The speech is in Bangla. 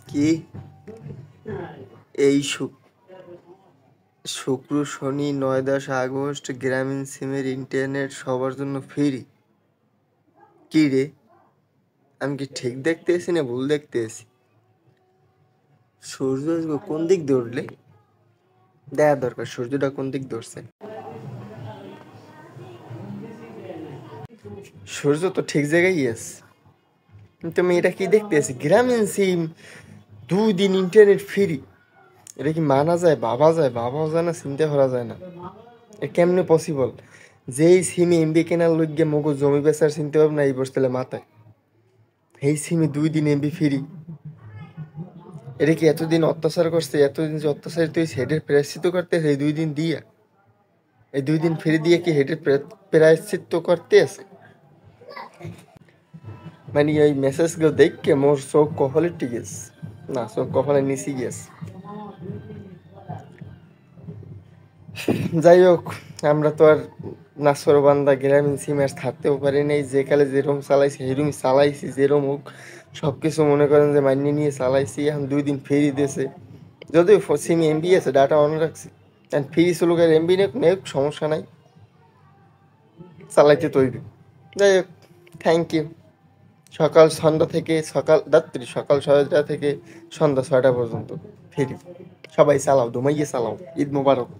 কি এই শুক্র শনি 9-10 আগস্ট গ্রামীণ সিমের ইন্টারনেট সবার জন্য ফ্রি? কি রে, আমি কি ঠিক দেখতে এসি না ভুল দেখতে এসি? সূর্য আজকে কোন দিক দিয়ে উঠলে দেখা দরকার, সূর্যটা কোন দিক ধরছে। সূর্য তো ঠিক জায়গায় আছে, কিন্তু আমি এটা কি দেখতে আছি? গ্রামীণ সিম 2 দিন ইন্টারনেট ফ্রি, এটা কি মানা যায়? ভাবাও যায় না, চিন্তা করা যায় না। এ কেমনে পসিবল? যেই সিমে এমবি কেনার লইগে মগো জমি বেচার চিন্তা ভাবনা এই বসতেলে মাথায়, এই সিমে 2 দিন এমবি ফ্রি। এটা কি এতদিন অত্যাচার করছে? এতদিন যে অত্যাচারিত হয়েছে হেডের প্রায়শ্চিত্ত করতে আছে এই 2 দিন দিয়া? এই 2 দিন ফ্রি দিয়ে কি হেডের প্রায়শ্চিত্ত করতে আছে? মানে এই মেসেজগুলো দেখকে মোর চোখ কপালে টিকেছে, না চোখ কপালে নিচে গিয়েছে। যাই হোক, আমরা তো আর নাছরবান্দা গ্রামীণ সিম আর থাকতেও পারি নাই। যে কালে যেরকম চালাইছি সেরকমই চালাইছি, যেরকম হোক সব কিছু মনে করেন যে মানিয়ে নিয়ে চালাইছি। এখন 2 দিন ফ্রি দিয়েছে, যদিও সিম এমবি আছে, ডাটা অন রাখছি, এখন ফ্রি চলুক আর এমবি নেক সমস্যা নাই, চালাইতে তৈরি। যাই হোক, থ্যাংক ইউ। সকাল 6টা থেকে সন্ধ্যা 6টা পর্যন্ত ফ্রি। সবাই চালাও, ঘুমাইয়ে চালাও। ঈদ মোবারক।